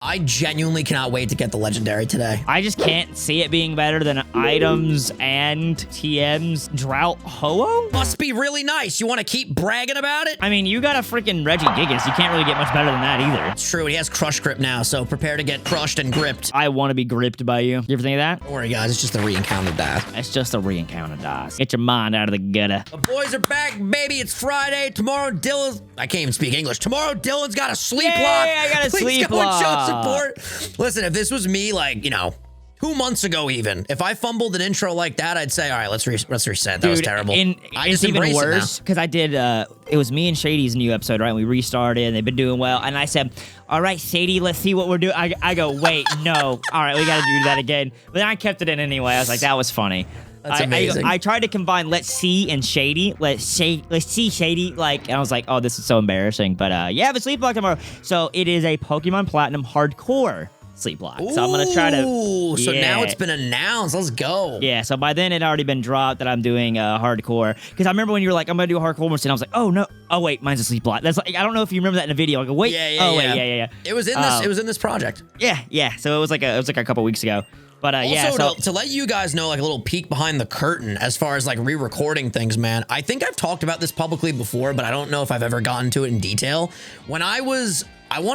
I genuinely cannot wait to get the legendary today. I just can't see it being better than items and TM's Drought Ho-Oh? Must be really nice. You want to keep bragging about it? I mean, you got a freaking Regigigas. You can't really get much better than that either. It's true. He has crush grip now, so prepare to get crushed and gripped. I want to be gripped by you. You ever think of that? Don't worry, guys. It's just a re-encounter die. It's just a re-encounter dice. Get your mind out of the gutter. The boys are back, baby. It's Friday. Tomorrow, Dylan's... I can't even speak English. Tomorrow, Dylan's got a sleep lock. I got a sleep go and show lock. support. Listen, if this was me, like, 2 months ago even, if I fumbled an intro like that, I'd say, all right, let's reset. That was terrible. It's even worse because I did, it was me and Shady's new episode, right? And we restarted and they've been doing well. And I said, all right, Shady, let's see what we're doing. I go, wait, no. All right, we got to do that again. But then I kept it in anyway. I was like, that was funny. That's amazing. I tried to combine Let's See and Shady. Let's see Shady. And I was like, oh, this is so embarrassing. But yeah, I have a sleep block tomorrow. So it is a Pokemon Platinum Hardcore sleep block. So I'm gonna try to. Ooh, so now it's been announced. Let's go. Yeah. So by then it had already been dropped that I'm doing hardcore. Because I remember when you were like, I'm gonna do a hardcore and I was like, oh no. Oh wait, mine's a sleep block. That's like I don't know if you remember that in a video. I go, wait. Yeah. It was in this. It was in this project. Yeah. So it was like a couple weeks ago. But also, yeah, so to let you guys know, like a little peek behind the curtain as far as like re-recording things, man. I think I've talked about this publicly before, but I don't know if I've ever gotten to it in detail. When I want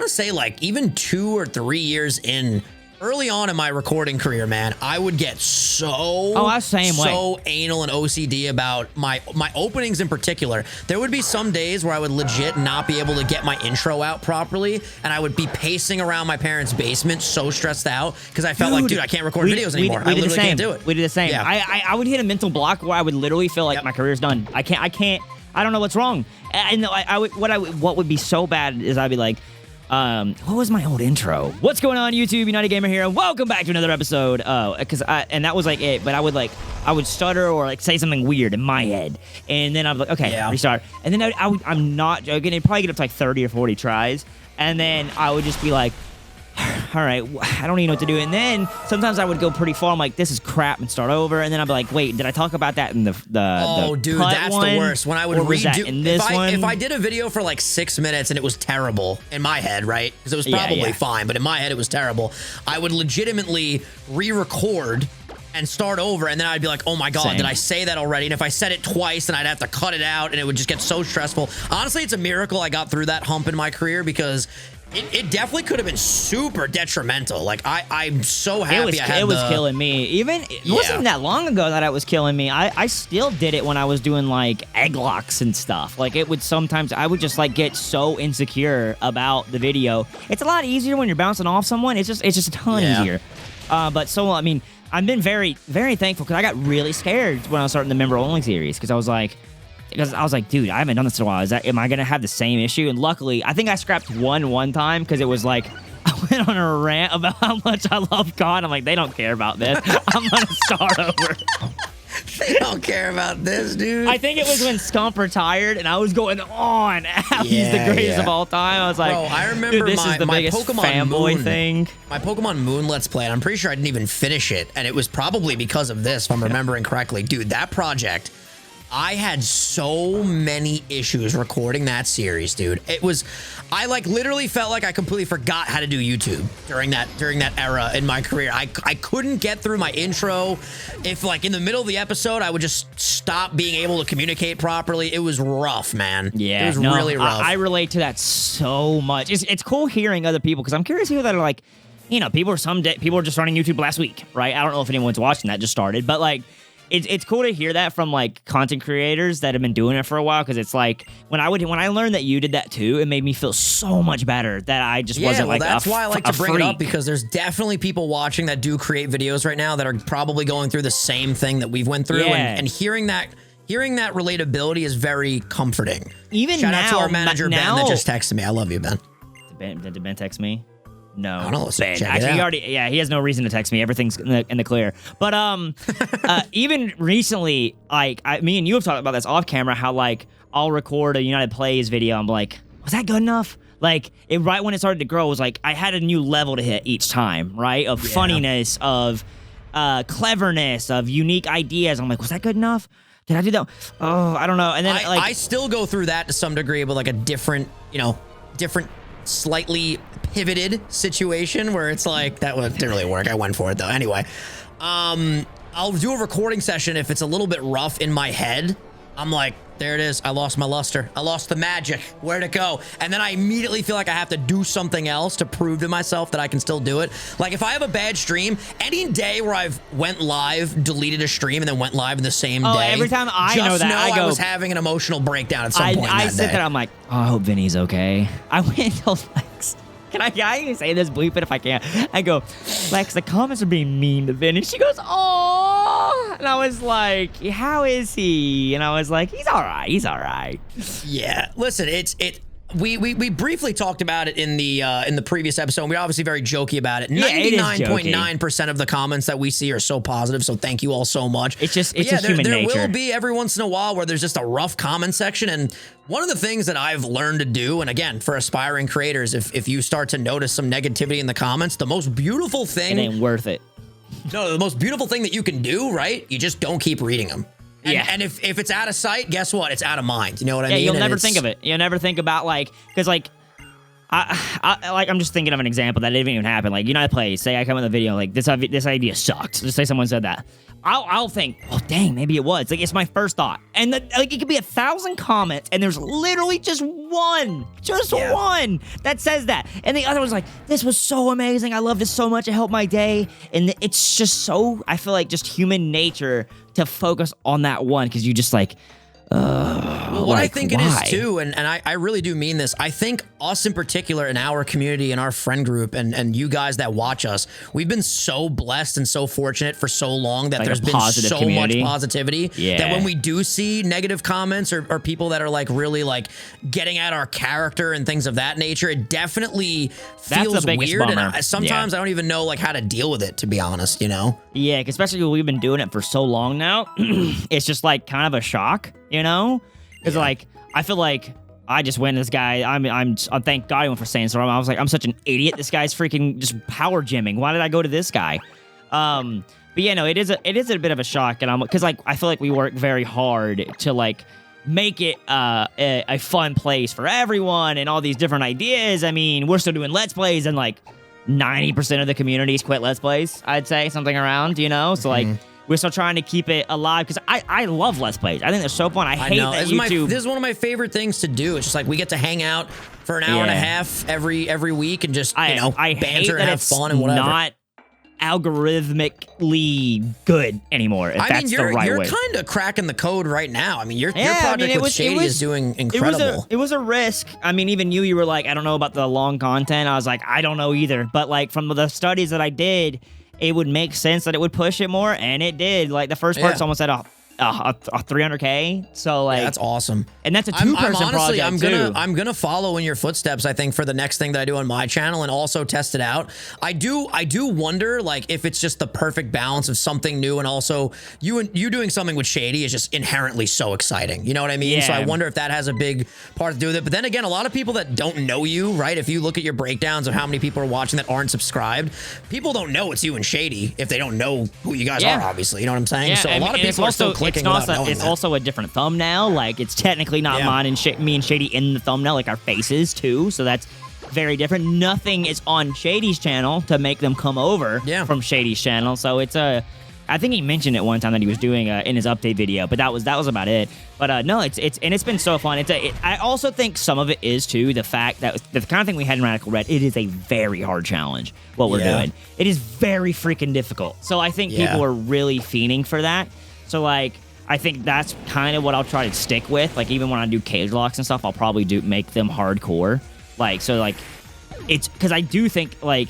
to say like even 2 or 3 years in, early on in my recording career, man, I would get so anal and OCD about my openings in particular. There would be some days where I would legit not be able to get my intro out properly, and I would be pacing around my parents' basement so stressed out because I felt like, dude, I can't record videos anymore. I literally can't do it. We did the same. Yeah. I would hit a mental block where I would literally feel like my career's done. I can't. I don't know what's wrong. And what would be so bad is I'd be like, what was my old intro? What's going on, YouTube? United Gamer here, and welcome back to another episode. And that was like it, but I would stutter or like say something weird in my head, and then I'm like, okay, restart. And then I'm not joking. It'd probably get up to like 30 or 40 tries, and then I would just be like, all right, I don't even know what to do. And then sometimes I would go pretty far. I'm like, this is crap, and start over. And then I'd be like, wait, did I talk about that in the dude, that's the worst. When I would redo in this if I did a video for like 6 minutes and it was terrible in my head, right? Because it was probably fine, but in my head it was terrible. I would legitimately re-record and start over, and then I'd be like, oh my god, did I say that already? And if I said it twice, then I'd have to cut it out, and it would just get so stressful. Honestly, it's a miracle I got through that hump in my career, because it definitely could have been super detrimental. Like, I'm so happy it was killing me. It wasn't that long ago that it was killing me. I still did it when I was doing, like, egg locks and stuff. Like, it would sometimes, I would just, like, get so insecure about the video. It's a lot easier when you're bouncing off someone. It's just a ton easier. But so, I mean, I've been very, very thankful, because I got really scared when I was starting the member-only series, because I was like, dude, I haven't done this in a while. Am I going to have the same issue? And luckily, I think I scrapped one time because it was like, I went on a rant about how much I love God. I'm like, they don't care about this. I'm going to start over. They don't care about this, dude. I think it was when Scump retired, and I was going on how he's the greatest of all time. I was like, bro, I remember this is the biggest Pokemon fanboy Moon thing. My Pokemon Moon Let's Play, and I'm pretty sure I didn't even finish it, and it was probably because of this, if I'm remembering correctly. Dude, that project, I had so many issues recording that series, dude. I like literally felt like I completely forgot how to do YouTube during that era in my career. I couldn't get through my intro. If like in the middle of the episode, I would just stop being able to communicate properly. It was rough, man. Yeah, it was really rough. I relate to that so much. It's cool hearing other people, because I'm curious to hear that are like, people are just starting YouTube last week, right? I don't know if anyone's watching that just started, but like, It's cool to hear that from like content creators that have been doing it for a while, because it's like when I learned that you did that too, it made me feel so much better that I just wasn't like that's why I like to bring it up, because there's definitely people watching that do create videos right now that are probably going through the same thing that we've went through, and hearing that relatability is very comforting. Even shout out to our manager Ben that just texted me. I love you, Ben. Did Ben text me? No, I don't know. Ben. Actually, he has no reason to text me. Everything's in the clear. But even recently, like me and you have talked about this off camera, how like I'll record a United Plays video. I'm like, was that good enough? Like right when it started to grow, it was like I had a new level to hit each time, right? Of funniness, of cleverness, of unique ideas. I'm like, was that good enough? Did I do that? Oh, I don't know. And then I still go through that to some degree, but like a different, slightly pivoted situation where it's like, that didn't really work. I went for it though. Anyway, I'll do a recording session if it's a little bit rough in my head. I'm like, there it is. I lost my luster. I lost the magic. Where'd it go? And then I immediately feel like I have to do something else to prove to myself that I can still do it. Like if I have a bad stream, any day where I've went live, deleted a stream, and then went live in the same day. Every time I know that, I go, was having an emotional breakdown at some point in that I sit day. there, I'm like, oh, I hope Vinny's okay. I went and told Lex, can I say this, bleep it if I can. I go, Lex, the comments are being mean to Vinny. She goes, oh. And I was like, how is he? And I was like, he's all right. He's all right. Yeah. Listen, we briefly talked about it in the previous episode. We're obviously very jokey about it. 99.9% of the comments that we see are so positive. So thank you all so much. It's just human nature. There will be every once in a while where there's just a rough comment section. And one of the things that I've learned to do, and again, for aspiring creators, if you start to notice some negativity in the comments, the most beautiful thing. It ain't worth it. No, the most beautiful thing that you can do, right? You just don't keep reading them. And if it's out of sight, guess what? It's out of mind. You know what I mean? Yeah, you'll never think of it. You'll never think about because I'm just thinking of an example that didn't even happen. Like, I play, say I come in the video, like this idea sucks. Just say someone said that. I'll think, oh dang, maybe it was. Like it's my first thought, and it could be 1,000 comments, and there's literally just one that says that, and the other one's like, this was so amazing. I loved it so much. It helped my day, and it's just so. I feel like just human nature to focus on that one because you just like. What I think it is too, and I really do mean this, I think us in particular in our community and our friend group and you guys that watch us, we've been so blessed and so fortunate for so long that there's been so much positivity that when we do see negative comments or people that are like really like getting at our character and things of that nature, it definitely feels weird. Bummer. And sometimes I don't even know like how to deal with it, to be honest, Yeah, especially when we've been doing it for so long now, it's just like kind of a shock. Because like I feel like I just went this guy. I'm thank God I went for saying so. I was like, I'm such an idiot. This guy's freaking just power gymming. Why did I go to this guy? But yeah, no, it is a bit of a shock, and because like I feel like we work very hard to like make it a fun place for everyone and all these different ideas. I mean, we're still doing Let's Plays, and like 90% of the communities quit Let's Plays. I'd say something around, so like. We're still trying to keep it alive because I love Let's Plays. I think they're so fun. I hate that YouTube. This is one of my favorite things to do. It's just like we get to hang out for an hour and a half every week and just I banter and have fun and whatever. Not algorithmically good anymore. If that's the right way. You're kind of cracking the code right now. I mean, your project with Shady is doing incredible. It was a risk. I mean, even you were like, I don't know about the long content. I was like, I don't know either. But like from the studies that I did, it would make sense that it would push it more, and it did. Like the first part's almost at a 300K. So like that's awesome. And that's a two-person project too. I'm gonna follow in your footsteps, I think, for the next thing that I do on my channel and also test it out. I do wonder like if it's just the perfect balance of something new and also you doing something with Shady is just inherently so exciting. You know what I mean? Yeah. So I wonder if that has a big part to do with it. But then again, a lot of people that don't know you, right? If you look at your breakdowns of how many people are watching that aren't subscribed, people don't know it's you and Shady if they don't know who you guys are, obviously. You know what I'm saying? Yeah, so a lot of people are still clicking. It's also a different thumbnail. Like it's technically not mine and me and Shady in the thumbnail, like our faces too. So that's very different. Nothing is on Shady's channel to make them come over from Shady's channel. So it's I think he mentioned it one time that he was doing in his update video, but that was about it. But no, it's been so fun. I also think some of it is too the fact that the kind of thing we had in Radical Red. It is a very hard challenge what we're doing. It is very freaking difficult. So I think people are really fiending for that. So like. I think that's kind of what I'll try to stick with. Like, even when I do Cagelocks and stuff, I'll probably make them hardcore. Like, so, like, it's... Because I do think, like,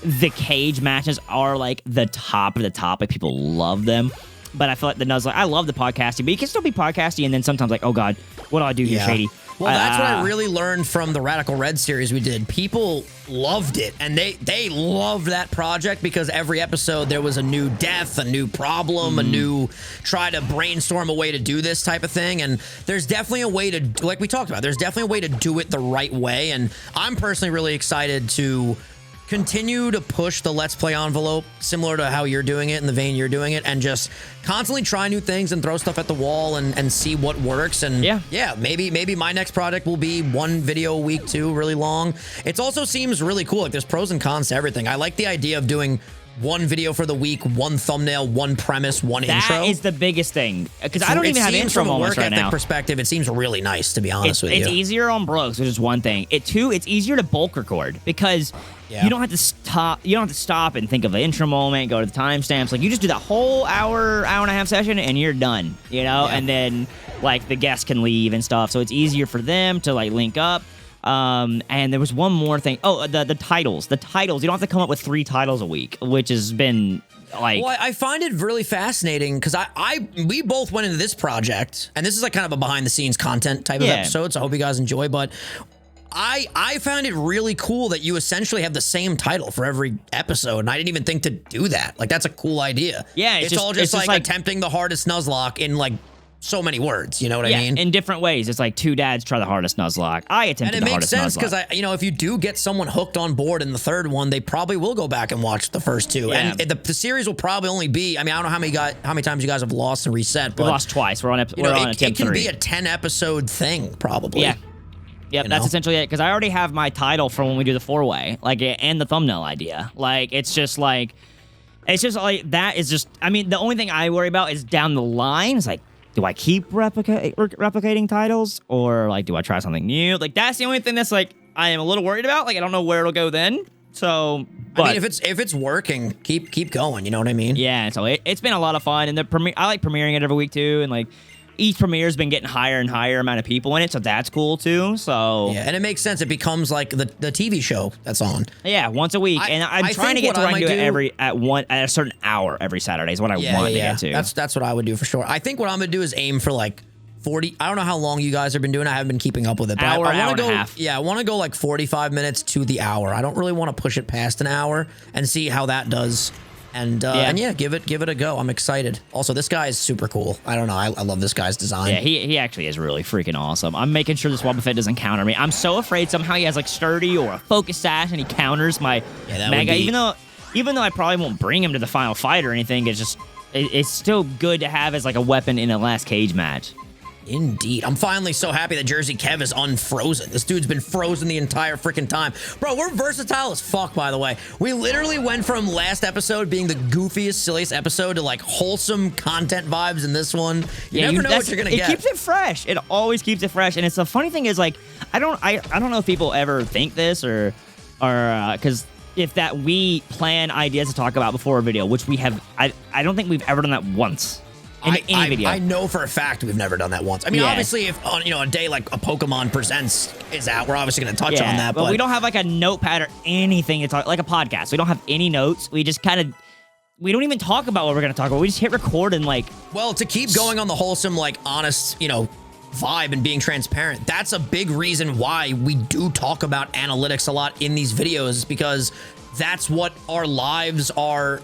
the cage matches are, like, the top of the top. Like, people love them. But I feel like the Nuz, like, I love the podcasting. But you can still be podcasting, and then sometimes, like, oh, God, what do I do here, Shady? Well, that's what I really learned from the Radical Red series we did. People loved it, and they loved that project because every episode there was a new death, a new problem, a new try to brainstorm a way to do this type of thing. And there's definitely a way to, like we talked about, there's definitely a way to do it the right way. And I'm personally really excited to continue to push the Let's Play envelope, similar to how you're doing it in the vein you're doing it, and just constantly try new things and throw stuff at the wall and see what works. And yeah, maybe my next project will be 1 video a week too, really long. It also seems really cool. Like there's pros and cons to everything. I like the idea of doing 1 video for the week, 1 thumbnail, 1 premise, 1 intro. That is the biggest thing, because I don't even have intro moments right now. From a work ethic perspective, it seems really nice, to be honest with you. It's easier on Brooks, which is one thing. Two, it's easier to bulk record because you don't have to stop. You don't have to stop and think of an intro moment, go to the timestamps. Like you just do that whole hour and a half session, and you're done. You know, and then like the guests can leave and stuff, so it's easier for them to like link up. And there was one more thing. Oh, the titles. The titles. You don't have to come up with 3 titles a week, which has been like. Well, I find it really fascinating because we both went into this project, and this is like kind of a behind the scenes content type of episode. So I hope you guys enjoy. But I found it really cool that you essentially have the same title for every episode, and I didn't even think to do that. Like that's a cool idea. Yeah, it's all just like attempting the hardest Nuzlocke in like so many words, you know what I mean? In different ways. It's like 2 dads try the hardest Nuzlocke. I attempted the hardest Nuzlocke. And it makes sense because, if you do get someone hooked on board in the 3rd one, they probably will go back and watch the first 2. Yeah. And the series will probably only be, I don't know how many times you guys have lost and reset, but... We lost twice. We're on attempt 3. It can be a 10-episode thing, probably. Yeah. Yep, that's essentially it. Because I already have my title for when we do the 4-way, like, and the thumbnail idea. Like, it's just like that is just... the only thing I worry about is down the line. It's like, do I keep replicating titles, or like do I try something new? Like that's the only thing that's like I am a little worried about. Like I don't know where it'll go then. So, but if it's working, keep going. You know what I mean? Yeah. So it's been a lot of fun, and I like premiering it every week too, and like. Each premiere's been getting higher and higher amount of people in it, so that's cool too. So yeah, and it makes sense. It becomes like the TV show that's on. Yeah, once a week, and I'm trying to get to where I can do it at a certain hour every Saturday is what I want to get to. That's what I would do for sure. I think what I'm gonna do is aim for like 40. I don't know how long you guys have been doing. I haven't been keeping up with it. But hour I and a half. Yeah, I want to go like 45 minutes to the hour. I don't really want to push it past an hour and see how that does. And give it a go. I'm excited. Also, this guy is super cool. I don't know. I love this guy's design. Yeah, he actually is really freaking awesome. I'm making sure this Wobbuffet doesn't counter me. I'm so afraid somehow he has like sturdy or a focus sash and he counters my mega. Even though I probably won't bring him to the final fight or anything, it's still good to have as like a weapon in a last cage match. Indeed. I'm finally so happy that Jersey Kev is unfrozen. This dude's been frozen the entire freaking time. Bro, we're versatile as fuck, by the way. We literally went from last episode being the goofiest, silliest episode to like wholesome content vibes in this one. You never know what you're gonna get. It keeps it fresh. It always keeps it fresh. And it's the funny thing is like, I don't know if people ever think this or because if that we plan ideas to talk about before a video, which we have, I don't think we've ever done that once. In any video. I know for a fact we've never done that once. Obviously, if on a day like a Pokemon Presents is out, we're obviously going to touch on that. But we don't have like a notepad or anything to talk like a podcast. We don't have any notes. We just we don't even talk about what we're going to talk about. We just hit record and like. Well, to keep going on the wholesome, like honest, vibe and being transparent. That's a big reason why we do talk about analytics a lot in these videos, is because that's what our lives are.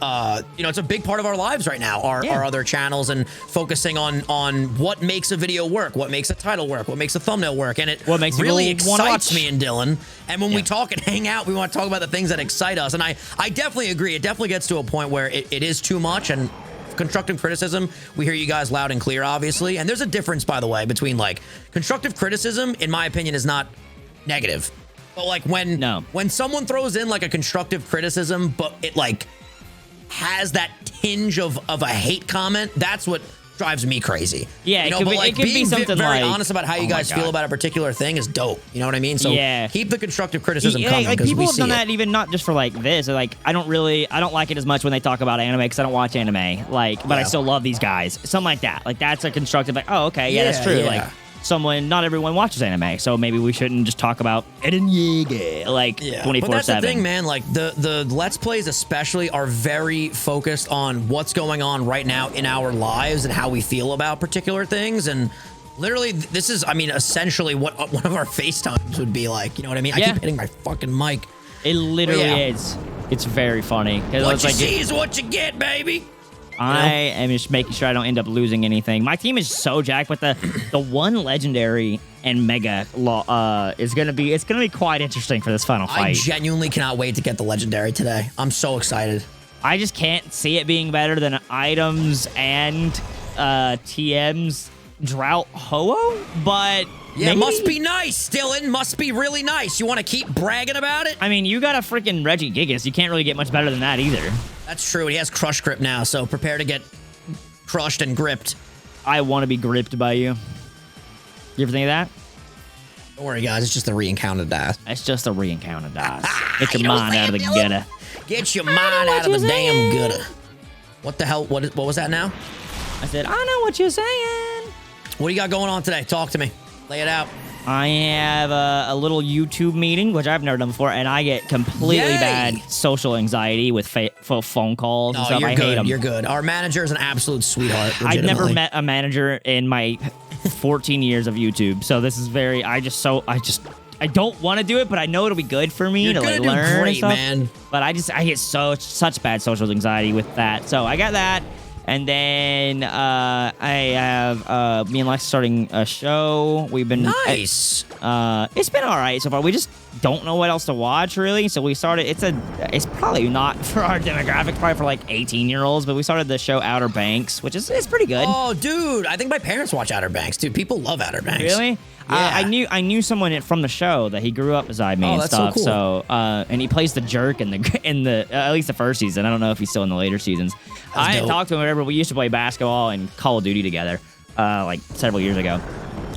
It's a big part of our lives right now, our other channels, and focusing on what makes a video work, what makes a title work, what makes a thumbnail work. And it really excites me and Dylan. And when we talk and hang out, we want to talk about the things that excite us. And I definitely agree. It definitely gets to a point where it is too much. And constructive criticism, we hear you guys loud and clear, obviously. And there's a difference, by the way, between like constructive criticism, in my opinion, is not negative. But like when someone throws in like a constructive criticism, but it like has that tinge of a hate comment, that's what drives me crazy. Yeah, it could be something very like, honest about how you guys feel about a particular thing is dope. You know what I mean? So keep the constructive criticism coming. Like people have done that even not just for like this. Like I don't like it as much when they talk about anime because I don't watch anime. Like, but I still love these guys. Something like that. Like that's a constructive. Like, oh, okay, that's true. Yeah. Like. Not everyone watches anime, so maybe we shouldn't just talk about Eren Yeager like 24/7. But that's the thing, man. Like the Let's Plays especially are very focused on what's going on right now in our lives and how we feel about particular things. And literally, this is, essentially what one of our FaceTimes would be like. You know what I mean? I keep hitting my fucking mic. It literally is. It's very funny. What you see is what you get, baby. I am just making sure I don't end up losing anything. My team is so jacked, but the one legendary and mega is gonna be quite interesting for this final fight. I genuinely cannot wait to get the legendary today. I'm so excited. I just can't see it being better than items and TM's Drought Ho-Oh, but yeah, maybe? Must be nice, Dylan. Must be really nice. You want to keep bragging about it? I mean, you got a freaking Reggie Gigas. You can't really get much better than that either. That's true. He has crush grip now, so prepare to get crushed and gripped. I want to be gripped by you. You ever think of that? Don't worry, guys. It's just a re-encountered dice. It's just a re-encountered dice. Get your mind out of the gutter. Get your mind out of the damn gutter. What the hell? What was that now? I said, I know what you're saying. What do you got going on today? Talk to me. Lay it out. I have a little YouTube meeting, which I've never done before, and I get completely bad social anxiety with phone calls and stuff. You're I good. hate them. You're good. Our manager is an absolute sweetheart. I've never met a manager in my 14 years of YouTube, so this is very. I don't want to do it, but I know it'll be good for me to like learn great, and stuff. Man. But I get such bad social anxiety with that. So I got that. And then I have me and Lex starting a show. We've been nice. It's been all right so far. We just don't know what else to watch really. So we started. It's probably not for our demographic. Probably for like 18-year-olds. But we started the show Outer Banks, which is pretty good. Oh, dude! I think my parents watch Outer Banks. Dude, people love Outer Banks. Really? Yeah. I knew someone from the show that he grew up beside me and that's stuff. so cool. So and he plays the jerk in the at least the first season. I don't know if he's still in the later seasons. I didn't talk to him or whatever. We used to play basketball and Call of Duty together, like several years ago.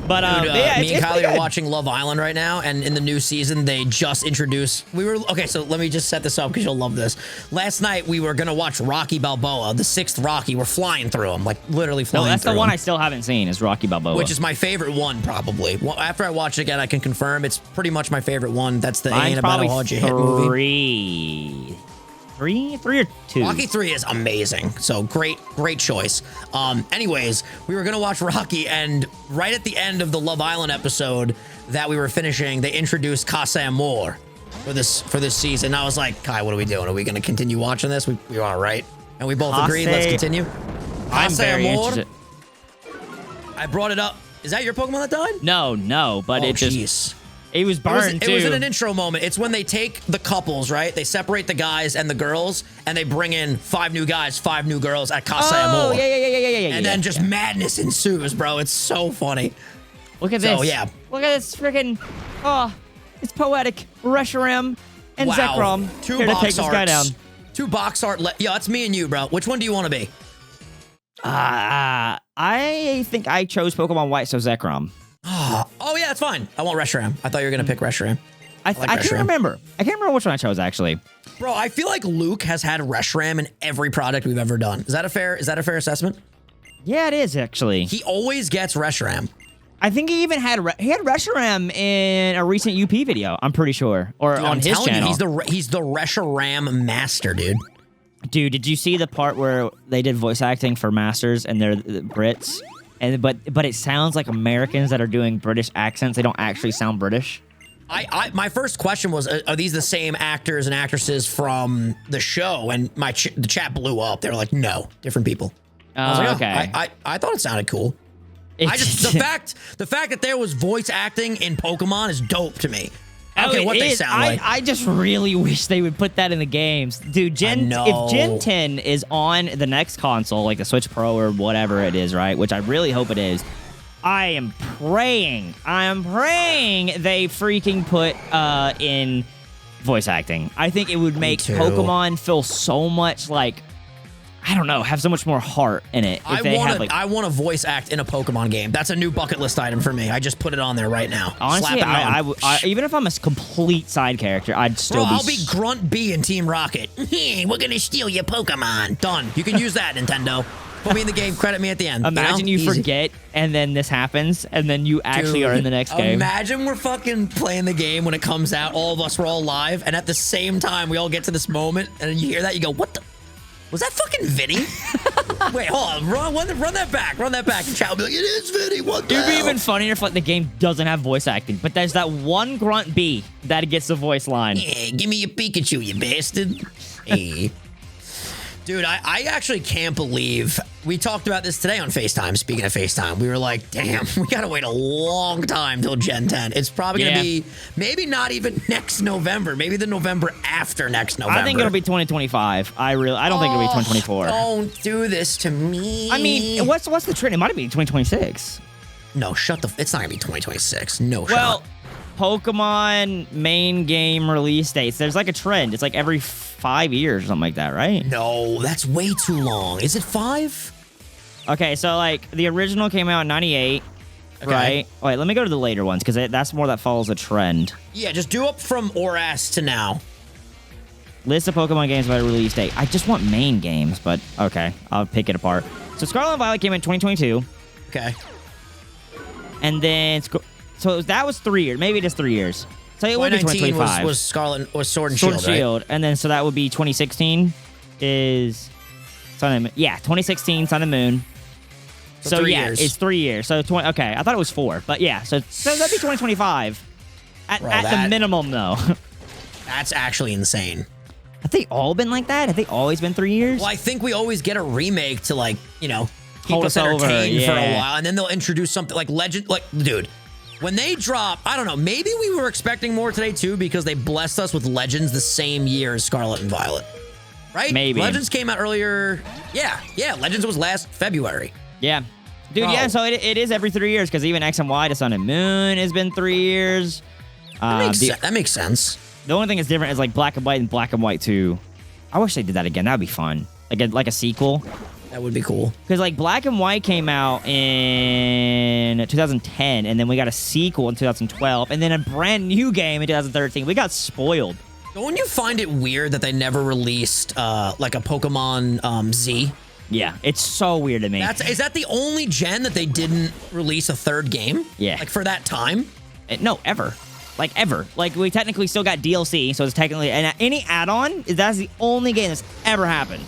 But Dude, yeah, me and Kylie are watching Love Island right now, and in the new season, they just introduced. Okay, so let me just set this up because you'll love this. Last night we were gonna watch Rocky Balboa, the 6th Rocky. We're flying through them, like literally flying. No, that's through the one them. I still haven't seen is Rocky Balboa, which is my favorite one probably. Well, after I watch it again, I can confirm it's pretty much my favorite one. That's the Ain't About a Hard You Hit movie. Three or 2? Rocky 3 is amazing. So great choice. Anyways, we were gonna watch Rocky, and right at the end of the Love Island episode that we were finishing, they introduced Casa Amor for this season. I was like, Kai, what are we doing? Are we gonna continue watching this? We are, right? And we both agreed. Let's continue. I'm very Amor. interested. I brought it up. Is that your Pokemon that died? No, but it just. Jeez. It was burned, It was in an intro moment. It's when they take the couples, right? They separate the guys and the girls, and they bring in 5 new guys, 5 new girls at Casa Amor. Yeah. And then just madness ensues, bro. It's so funny. Look at this. So, yeah. Look at this freaking. Oh, it's poetic. Reshiram and Zekrom. 2 here to box take this guy down. arts. 2 box art. Yeah, it's me and you, bro. Which one do you want to be? I think I chose Pokemon White, so Zekrom. Oh, yeah, that's fine. I want Reshiram. I thought you were going to pick Reshiram. I can't remember. I can't remember which one I chose, actually. Bro, I feel like Luke has had Reshiram in every product we've ever done. Is that a fair assessment? Yeah, it is, actually. He always gets Reshiram. I think he even had Reshiram in a recent UP video, I'm pretty sure. Or Dude, on his channel. He's the Reshiram master, dude. Dude, did you see the part where they did voice acting for Masters and they're the Brits? But it sounds like Americans that are doing British accents. They don't actually sound British. My first question was, are these the same actors and actresses from the show? And the chat blew up. They were like, no, different people. I was like, okay. I thought it sounded cool. The fact that there was voice acting in Pokemon is dope to me. I don't care what they sound like. I just really wish they would put that in the games. Dude, if Gen 10 is on the next console, like the Switch Pro or whatever it is, right? Which I really hope it is. I am praying they freaking put in voice acting. I think it would make Pokemon feel so much like, I don't know, have so much more heart in it. I want to voice act in a Pokemon game. That's a new bucket list item for me. I just put it on there right now. Honestly, even if I'm a complete side character, I'd still I'll be Grunt B in Team Rocket. We're going to steal your Pokemon. Done. You can use that, Nintendo. Put me in the game, credit me at the end. Imagine you forget, and then this happens, and then you actually are in the next game. Imagine we're fucking playing the game when it comes out. All of us were all live, and at the same time, we all get to this moment, and then you hear that, you go, what the? Was that fucking Vinny? Wait, hold on. Run that back. Run that back. And chat will be like, it is Vinny. What the hell? It'd be even funnier if like, the game doesn't have voice acting, but there's that one Grunt B that gets the voice line. Yeah, give me your Pikachu, you bastard. Hey. Dude, I actually can't believe we talked about this today on FaceTime. Speaking of FaceTime, we were like, damn, we got to wait a long time till Gen 10. It's probably going to be maybe not even next November, maybe the November after next November. I think it'll be 2025. I don't think it'll be 2024. Don't do this to me. I mean, what's the trend? It might be 2026. No, it's not going to be 2026. No shot. Well, Pokemon main game release dates. There's like a trend. It's like every 5 years or something like that, right? No, that's way too long. Is it 5? Okay, so like the original came out in 98, right? Wait, let me go to the later ones because that's more that follows a trend. Yeah, just do up from ORAS to now. List of Pokemon games by release date. I just want main games, but okay, I'll pick it apart. So Scarlet and Violet came in 2022. Okay. And then, that was 3 years. Maybe it is 3 years. So it would be 2025. was Sword and Shield, right? And then, so that would be 2016 is Sun and Moon. Yeah, 2016, Sun and Moon. So 3 yeah, years. it's 3 years. So, okay, I thought it was 4. But yeah, so that'd be 2025. At the minimum, though. That's actually insane. Have they all been like that? Have they always been 3 years? Well, I think we always get a remake to, like, keep Hold us us over, entertained for a yeah. while. And then they'll introduce something like Legend. Like, dude, when they drop, I don't know, maybe we were expecting more today, too, because they blessed us with Legends the same year as Scarlet and Violet. Right? Maybe. Legends came out earlier. Yeah, Legends was last February. Yeah. Dude, Bro. yeah, so it is every 3 years because even X and Y to Sun and Moon has been 3 years. That makes sense. The only thing that's different is like Black and White and Black and White 2. I wish they did that again. That would be fun. Like a sequel. That would be cool. Because like Black and White came out in 2010, and then we got a sequel in 2012, and then a brand new game in 2013. We got spoiled. Don't you find it weird that they never released like a Pokemon Z? Yeah, it's so weird to me. Is that the only gen that they didn't release a third game? Yeah. Like for that time? No, ever. Like, ever. Like, we technically still got DLC, so it's technically... And any add-on, that's the only game that's ever happened.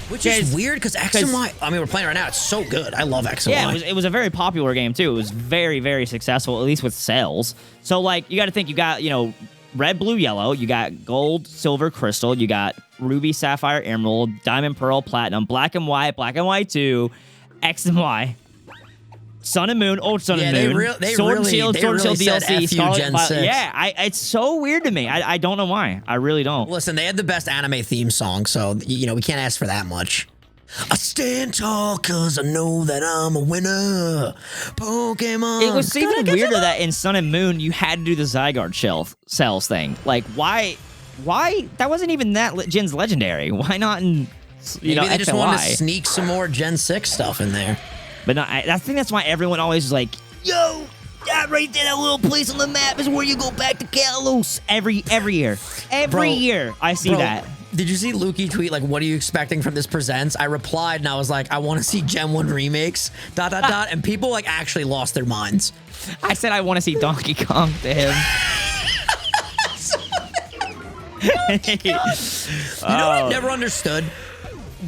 Which is weird, because X and Y... I mean, we're playing right now. It's so good. I love X and Y. Yeah, it was a very popular game, too. It was very, very successful, at least with sales. So, like, you got to think, you got, red, blue, yellow. You got gold, silver, crystal. You got ruby, sapphire, emerald, diamond, pearl, platinum, black and white 2, X and Y. Sun and Moon, Old Sun and Moon, Sword and Shield DLC, Scarlet and Violet. Yeah, it's so weird to me. I don't know why. I really don't. Listen, they had the best anime theme song, so, we can't ask for that much. I stand tall because I know that I'm a winner. Pokemon. It was even weirder that in Sun and Moon, you had to do the Zygarde cells thing. Like, why? That wasn't even that Gen's legendary. Why not in, Maybe they X just and wanted Y? to sneak some more Gen 6 stuff in there. But no, I think that's why everyone always is like, yo, that right there, that little place on the map is where you go back to Kalos. Every year. Every year, I see that. Did you see Lukey tweet, like, what are you expecting from this Presents? I replied, and I was like, I want to see Gen 1 remakes, ... And people, like, actually lost their minds. I said I want to see Donkey Kong to him. You know what I never understood?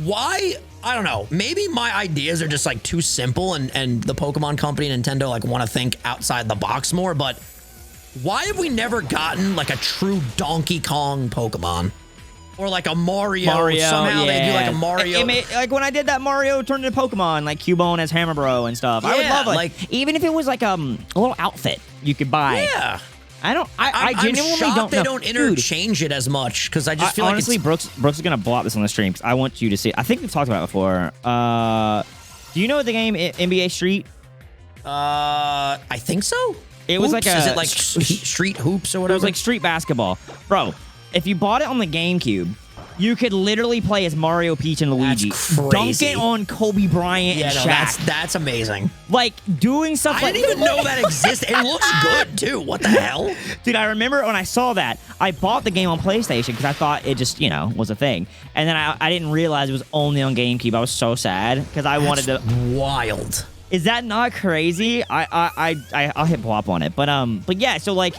Why... I don't know. Maybe my ideas are just like too simple and the Pokemon Company and Nintendo like want to think outside the box more, but why have we never gotten like a true Donkey Kong Pokemon? Or like a Mario. Somehow they do like a Mario. Like when I did that Mario turned into Pokemon, like Cubone as Hammer Bro and stuff. I would love it. Like, even if it was like a little outfit you could buy. Yeah. I genuinely shocked don't know. They don't interchange it as much because I just feel honestly, like Brooks is gonna blow up this on the stream because I want you to see. I think we've talked about it before. Do you know the game NBA Street? I think so. It was like is it like Street Hoops or whatever? It was like street basketball, bro. If you bought it on the GameCube, you could literally play as Mario, Peach, and Luigi. That's crazy. Dunk it on Kobe Bryant and Shaq. That's amazing. Like, doing stuff I didn't even know that existed. It looks good, too. What the hell? Dude, I remember when I saw that, I bought the game on PlayStation because I thought it just, was a thing. And then I didn't realize it was only on GameCube. I was so sad because I wanted to... wild. Is that not crazy? I'll hit plop on it. But yeah, so like...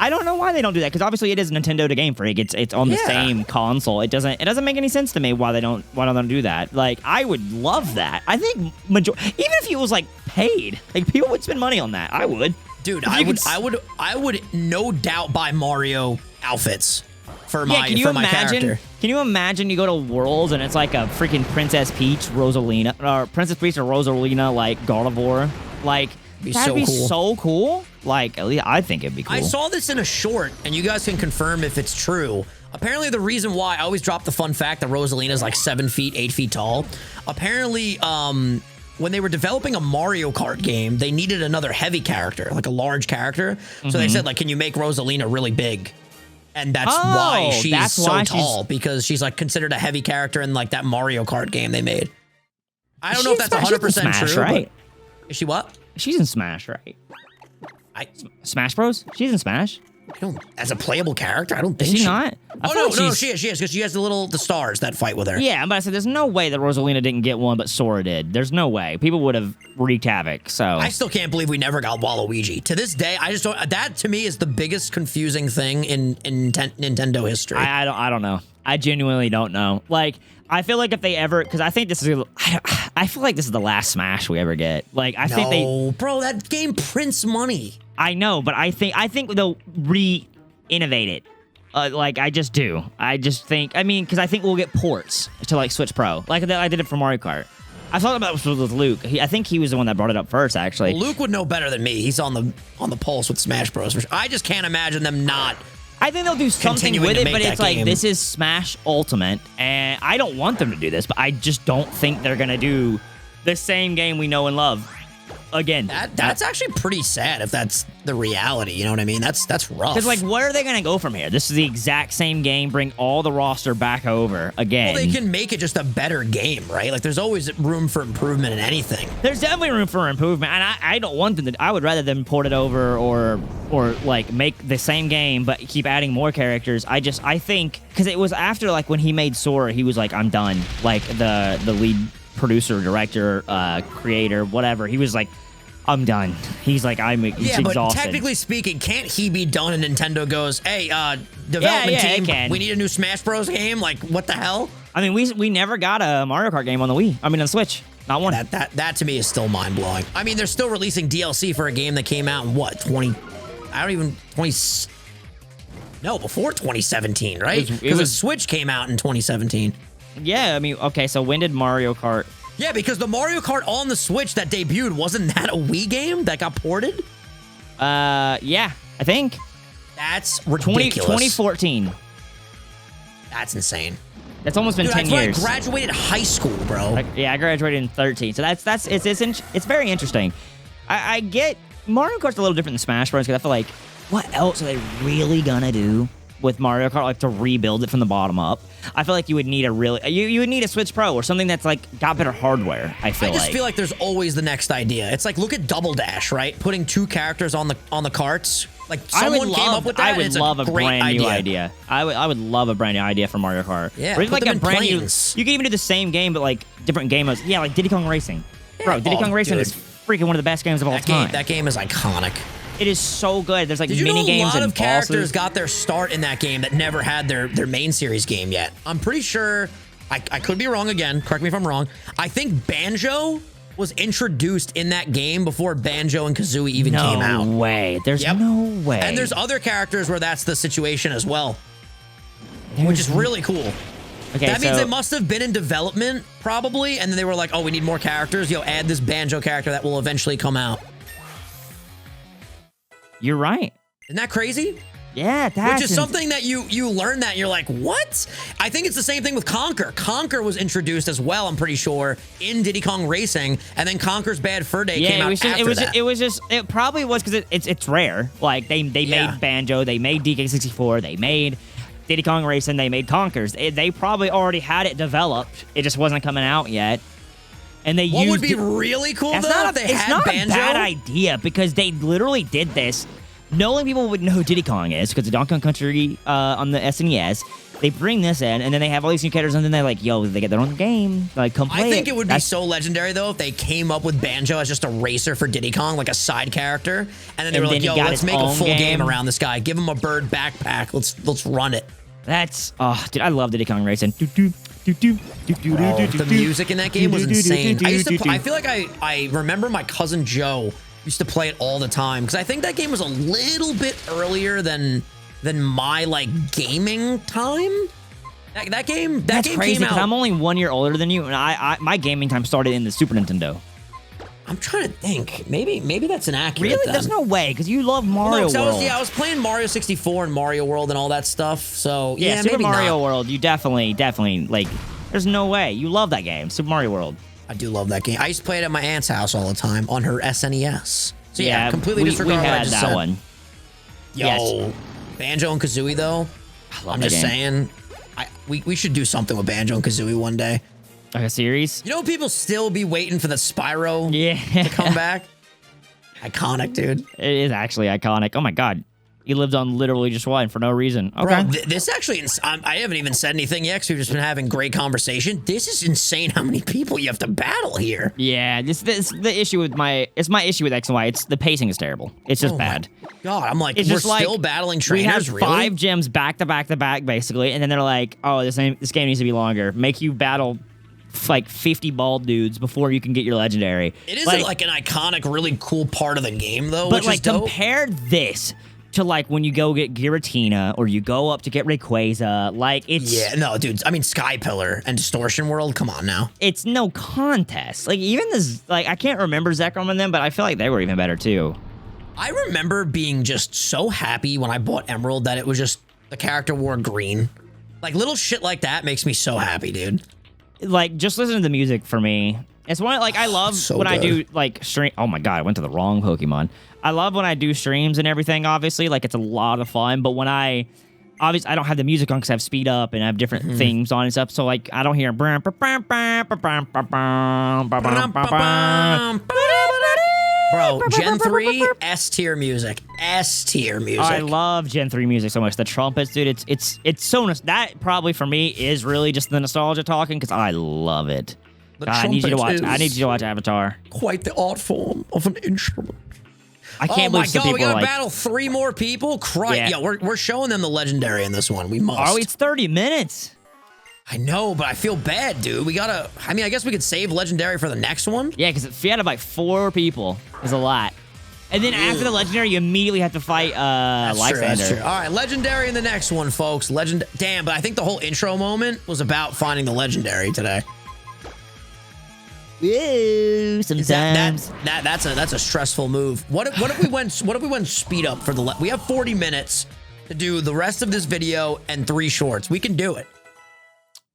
I don't know why they don't do that because obviously it is Nintendo to Game Freak. It's on the same console. It doesn't make any sense to me why they don't do that. Like I would love that. I think even if it was like paid, like people would spend money on that. I would. Dude, I would no doubt buy Mario outfits for my character. Can you imagine you go to Worlds and it's like a freaking Princess Peach, Rosalina, or Princess Peach or Rosalina, like Gardevoir? Like, that'd be so cool. Like, at least I think it'd be cool. I saw this in a short, and you guys can confirm if it's true. Apparently, the reason why I always drop the fun fact that Rosalina is like 7 feet, 8 feet tall. Apparently, when they were developing a Mario Kart game, they needed another heavy character, like a large character. So they said, like, can you make Rosalina really big? And that's why she's so tall, because she's like considered a heavy character in like that Mario Kart game they made. I don't know if that's 100% true, right? Is she what? She's in Smash, right? Smash Bros? She's in Smash. As a playable character, I don't think is she not. Oh no, she is because she has the stars that fight with her. Yeah, but I said there's no way that Rosalina didn't get one, but Sora did. There's no way. People would have wreaked havoc. So I still can't believe we never got Waluigi. To this day, I just don't. That to me is the biggest confusing thing in Nintendo history. I don't know. I genuinely don't know. Like, I feel like if they ever, because I think this is, I feel like this is the last Smash we ever get. Like, I think they, bro, that game prints money. I know, but I think they'll re-innovate it. Like, I just do. I just think, I mean, because I think we'll get ports to like Switch Pro, like I did it for Mario Kart. I thought about this with Luke. I think he was the one that brought it up first, actually. Well, Luke would know better than me. He's on the pulse with Smash Bros. I just can't imagine them not. I think they'll do something with it, but it's like, this is Smash Ultimate, and I don't want them to do this, but I just don't think they're gonna do the same game we know and love again. That's actually pretty sad if that's the reality. You know what I mean? That's rough. Because like, where are they gonna go from here? This is the exact same game. Bring all the roster back over again. Well, they can make it just a better game, right? Like, there's always room for improvement in anything. There's definitely room for improvement, and I don't want them to. I would rather them port it over or like make the same game but keep adding more characters. I think because it was after like when he made Sora, he was like, I'm done. Like the lead producer, director, creator, whatever. He was like, I'm done. He's like, exhausted. But technically speaking, can't he be done? And Nintendo goes, hey, development team, we need a new Smash Bros. Game. Like, what the hell? I mean, we never got a Mario Kart game on the Wii. I mean, on the Switch. Not one. That to me is still mind blowing. I mean, they're still releasing DLC for a game that came out in what, before 2017, right? Because the Switch came out in 2017. Yeah, I mean, okay, so when did Mario Kart? Yeah, because the Mario Kart on the Switch that debuted, wasn't that a Wii game that got ported? Yeah, I think. That's ridiculous. 2014. That's insane. That's almost been 10 years. I graduated high school, bro. I graduated in 13. So it's very interesting. I get Mario Kart's a little different than Smash Bros. Because I feel like, what else are they really gonna do with Mario Kart, like to rebuild it from the bottom up? I feel like you would need you would need a Switch Pro or something that's like got better hardware. I just feel like there's always the next idea. It's like, look at Double Dash, right? Putting 2 characters on the carts. Like, someone came up with that. I would love a brand new idea. I would love a brand new idea for Mario Kart. Yeah, or even like a brand new. planes. You could even do the same game, but like different game modes. Yeah, like Diddy Kong Racing. Bro, Diddy Kong Racing is freaking one of the best games of all time. That game is iconic. It is so good. There's like mini games and a lot of characters bosses. got their start in that game that never had their main series game yet. I'm pretty sure, I could be wrong again, correct me if I'm wrong, I think Banjo was introduced in that game before Banjo and Kazooie even came out. No way. There's no way. And there's other characters where that's the situation as well, which is really cool. Okay, that means it must have been in development, probably, and then they were like, oh, we need more characters. Add this Banjo character that will eventually come out. You're right. Isn't that crazy? Yeah, which is something that you learn that and you're like, what? I think it's the same thing with Conker. Conker was introduced as well, I'm pretty sure, in Diddy Kong Racing, and then Conker's Bad Fur Day came out after that. It probably was because it's rare. Like, they made Banjo, they made DK64, they made Diddy Kong Racing, they made Conkers. They probably already had it developed. It just wasn't coming out yet. And what would be really cool, though, if they had Banjo? It's not a bad idea, because they literally did this. No only people would know who Diddy Kong is, because the Donkey Kong Country on the SNES. They bring this in, and then they have all these new characters, and then they're like, yo, they get their own game. Like, come play I think it would be so legendary, though, if they came up with Banjo as just a racer for Diddy Kong, like a side character. And then they were like, yo, let's make a full game around this guy. Give him a bird backpack. Let's run it. That's, oh, dude, I love Diddy Kong Racing. The music in that game was insane. I feel like I remember my cousin Joe used to play it all the time, because I think that game was a little bit earlier than my like gaming time. That game That's game crazy came because out. I'm only 1 year older than you, and my gaming time started in the Super Nintendo. I'm trying to think. Maybe that's inaccurate. Really? Then. There's no way because you love Mario World. I was playing Mario 64 and Mario World and all that stuff. So yeah, Super maybe Mario not. World. You definitely like. There's no way you love that game, Super Mario World. I do love that game. I used to play it at my aunt's house all the time on her SNES. So yeah, completely we disregard what I had just that said. one. Yo, Yes. Banjo and Kazooie though. I'm that just game. saying, we should do something with Banjo and Kazooie one day. Like a series? You know, people still be waiting for the Spyro to come back. Iconic, dude. It is actually iconic. Oh my god. He lived on literally just one for no reason. Okay. Bro, this actually, I haven't even said anything yet because we've just been having great conversation. This is insane how many people you have to battle here. Yeah, this the issue with it's my issue with X and Y. It's the pacing is terrible. It's just bad. God, I'm like, It's we're just like, still battling trainers, we have really? 5 gyms back to back to back, basically, and then they're like, oh, this game needs to be longer. Make you battle like 50 bald dudes before you can get your legendary. It is like an iconic, really cool part of the game, though, But which like is dope. compare this to like when you go get Giratina or you go up to get Rayquaza, like it's Yeah, no, dude. I mean, Sky Pillar and Distortion World. Come on now. it's no contest. Like even this, like I can't remember Zekrom and them, but I feel like they were even better too. I remember being just so happy when I bought Emerald that it was just the character wore green. Like little shit like that makes me so happy, dude. Like just listen to the music for me. It's one like I love So when I do good. like stream. Oh my god, I went to the wrong Pokemon. I love when I do streams and everything. Obviously, like it's a lot of fun. But when I don't have the music on because I have speed up and I have different themes on and stuff. So like I don't hear. Bro, Gen 3, S tier music. S tier music. I love Gen 3 music so much. The trumpets, dude, it's so that probably for me is really just the nostalgia talking because I love it. The God, I need you to watch. trumpet I need is you to watch Avatar. quite the art form of an instrument. I can't Oh my believe some god, we people are gotta like, battle 3 more people? Christ. Yeah. Yeah, we're showing them the legendary in this one. We must. oh, it's 30 minutes. I know, but I feel bad, dude. We gotta. I mean, I guess we could save legendary for the next one. Yeah, because if you had to fight 4 people, is a lot. And then after the legendary, you immediately have to fight That's true, that's true. Lysander. All right, legendary in the next one, folks. Damn, but I think the whole intro moment was about finding the legendary today. Woo, sometimes. That's a stressful move. What if we went speed up for the? We have 40 minutes to do the rest of this video and 3 shorts. We can do it.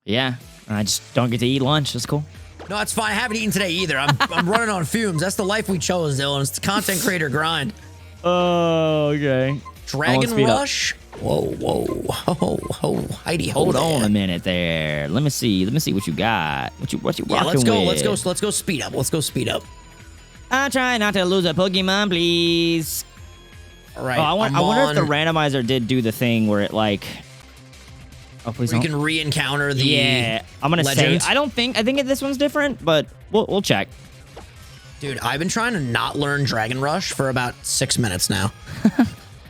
Yeah, I just don't get to eat lunch. That's cool. No, it's fine. I haven't eaten today either. I'm running on fumes. That's the life we chose, Dylan. It's the content creator grind. Oh, okay. Dragon Rush. Whoa. Ho. Heidi, Hold on a minute there. Let me see what you got. What you rocking Yeah, let's go. with? Let's go speed up. Let's go speed up. I'm trying not to lose a Pokemon, please. All right. Oh, I wonder if the randomizer did do the thing where it like. Oh, please we don't. can re-encounter the. Yeah, I'm gonna legend. say. I think this one's different, but we'll check. Dude, I've been trying to not learn Dragon Rush for about 6 minutes now.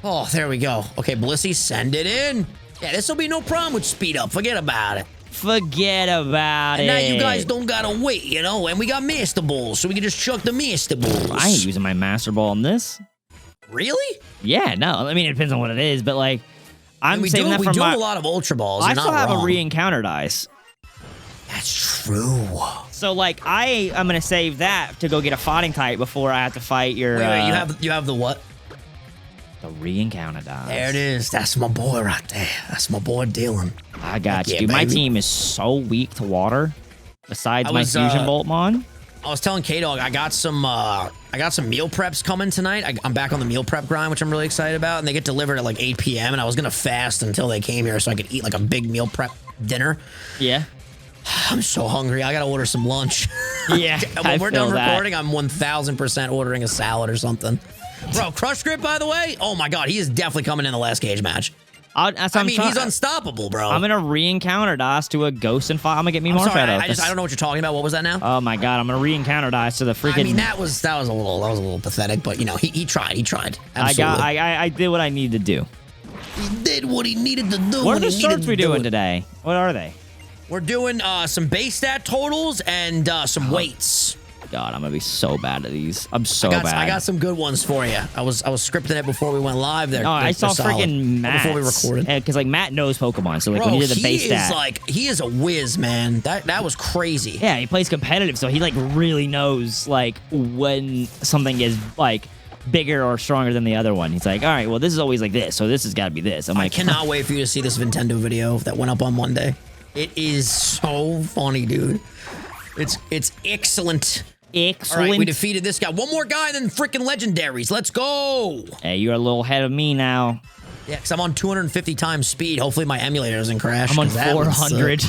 Oh, there we go. Okay, Blissey, send it in. Yeah, this will be no problem with speed up. Forget about it. Forget about And it. now you guys don't gotta wait, you know. And we got Master Balls, so we can just chuck the Master Balls. I ain't using my Master Ball on this. Really? Yeah, no. I mean, it depends on what it is, but like, I'm we saving do, that we for do my. a lot of Ultra Balls. I You're still not have wrong. a re-encounter dice. That's true. So like I'm gonna save that to go get a fighting type before I have to fight your. Wait, you have the what? the re-encounter dice. There it is. That's my boy right there. That's my boy Dylan. I got you, Yeah, dude. My baby. team is so weak to water. Besides I my was, fusion Boltmon. I was telling K-Dog, I got some meal preps coming tonight. I'm back on the meal prep grind, which I'm really excited about. And they get delivered at like 8 p.m. And I was gonna fast until they came here so I could eat like a big meal prep dinner. Yeah. I'm so hungry. I gotta order some lunch. Yeah. When we're done feel that. recording, I'm 1,000% ordering a salad or something. Bro, Crush Grip, by the way, oh my god, he is definitely coming in the last cage match. He's unstoppable, bro. I'm gonna re-encounter dice to a ghost and fire. I'm gonna get me I'm more sorry, Shadow. I don't know what you're talking about. What was that now? Oh my god, I'm gonna re-encounter dice to the freaking. I mean, that was a little pathetic, but you know, he tried. Absolutely. I did what I needed to do. He did what he needed to do. What are when the he needed shirts to we do doing it. today? What are they? We're doing some base stat totals and some weights. God, I'm gonna be so bad at these. I'm so bad. bad. I got some good ones for you. I was scripting it before we went live. There. No, I saw freaking Matt before we recorded. Because like Matt knows Pokemon, so like Bro, when you did the base stat, he is a whiz, man. That was crazy. yeah, he plays competitive, so he like really knows like when something is like bigger or stronger than the other one. He's like, all right, well, this is always like this, so this has got to be this. I'm I like, cannot wait for you to see this Nintendo video that went up on Monday. It is so funny, dude. It's excellent. excellent. All right, we defeated this guy. One more guy than freaking legendaries. Let's go. Hey, you're a little ahead of me now. Yeah, because I'm on 250 times speed. Hopefully my emulator doesn't crash. I'm on 400.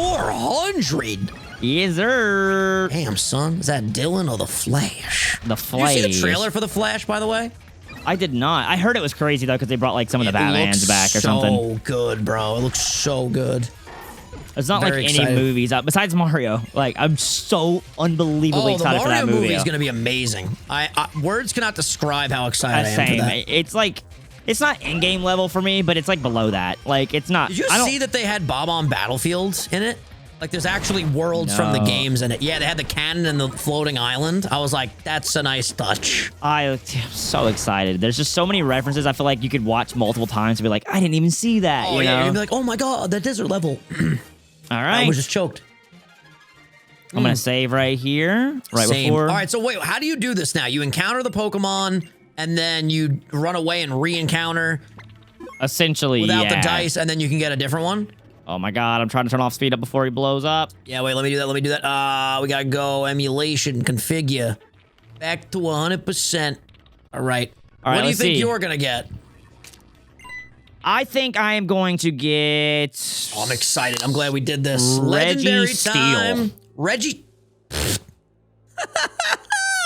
400? Yes, sir. Damn, son. Is that Dylan or The Flash? The Flash. Did you see the trailer for The Flash, by the way? I did not. I heard it was crazy, though, because they brought, like, some of the Batmans back or something. so good, bro. It looks so good. It's not Very like excited. any movies out besides Mario. Like, I'm so unbelievably excited for that The Mario movie movie. is going to be amazing. Words cannot describe how excited I am Same. for that. It's like, it's not in-game level for me, but it's like below that. Like, it's not. Did you see that they had Bob on Battlefields in it? Like, there's actually worlds from the No. games in it. Yeah, they had the cannon and the floating island. I was like, that's a nice touch. I'm so excited. There's just so many references. I feel like you could watch multiple times and be like, I didn't even see that. Oh, you yeah. know? You'd be like, oh my God, that desert level. All right. I was just choked. I'm going to save right here. Right Same. before. All right, so wait, how do you do this now? You encounter the Pokemon, and then you run away and re-encounter Essentially, without yeah. the dice, and then you can get a different one? Oh my God, I'm trying to turn off speed up before he blows up. Yeah, wait, let me do that. We gotta go emulation, configure. Back to 100%. All right. All right, What do you let's think see. you're gonna get? I think I am going to get... Oh, I'm excited. I'm glad we did this. Reggie Legendary Steele. time. Reggie.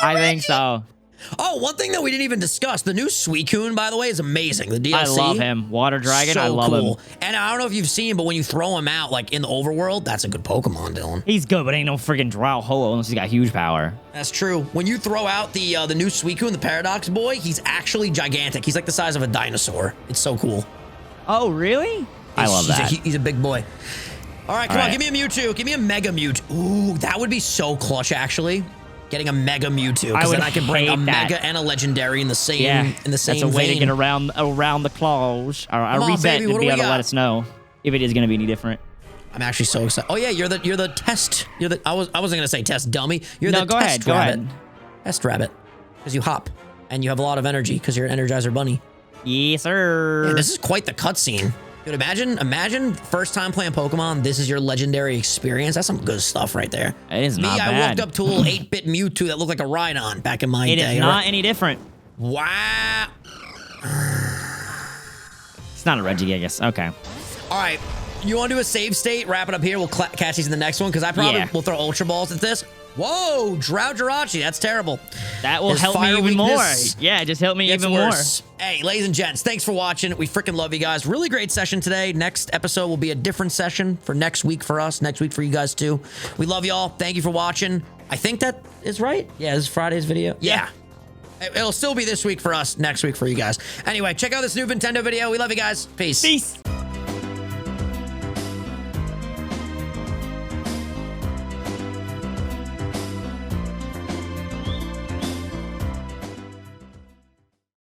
I think so. Oh, one thing that we didn't even discuss. The new Suicune, by the way, is amazing. The DLC. I love him. Water Dragon, So I love cool. him. And I don't know if you've seen, but when you throw him out, like in the overworld, that's a good Pokemon, Dylan. He's good, but ain't no freaking Drow Ho unless he's got huge power. That's true. When you throw out the new Suicune, the Paradox Boy, he's actually gigantic. He's like the size of a dinosaur. It's so cool. Oh, really? I love that. He's a big boy. All right, come on, give me a Mewtwo. Give me a Mega Mewtwo. Ooh, that would be so clutch, actually. Getting a Mega Mewtwo, because then I can bring a hate that. Mega and a Legendary in the same That's a way vein. to get around the claws. All right, I'll Come on, reset baby, what to do be we able to got? let us know if it is going to be any different. I'm actually so excited. Oh yeah, you're the test. I wasn't gonna say test dummy. You're No, the go test ahead, go rabbit. ahead. Test rabbit, because you hop and you have a lot of energy because you're an Energizer Bunny. Yes, sir. Yeah, this is quite the cutscene. Dude, imagine first time playing Pokemon. This is your legendary experience. That's some good stuff right there. It is not I bad. walked up to a little 8-bit Mewtwo that looked like a Rhydon back in my It day. is not any different. Wow. It's not a Reggie, I guess. Okay. All right. You want to do a save state? Wrap it up here. We'll catch these in the next one because I probably will throw Ultra Balls at this. Whoa, Drow-Jirachi. That's terrible. That will His help me fire even more. weakness Yeah, just help me gets even worse. Hey, ladies and gents, thanks for watching. We freaking love you guys. Really great session today. Next episode will be a different session for next week for us, next week for you guys too. We love y'all. Thank you for watching. I think that is right. Yeah, this is Friday's video. Yeah. It'll still be this week for us, next week for you guys. Anyway, check out this new Nintendo video. We love you guys. Peace. Peace.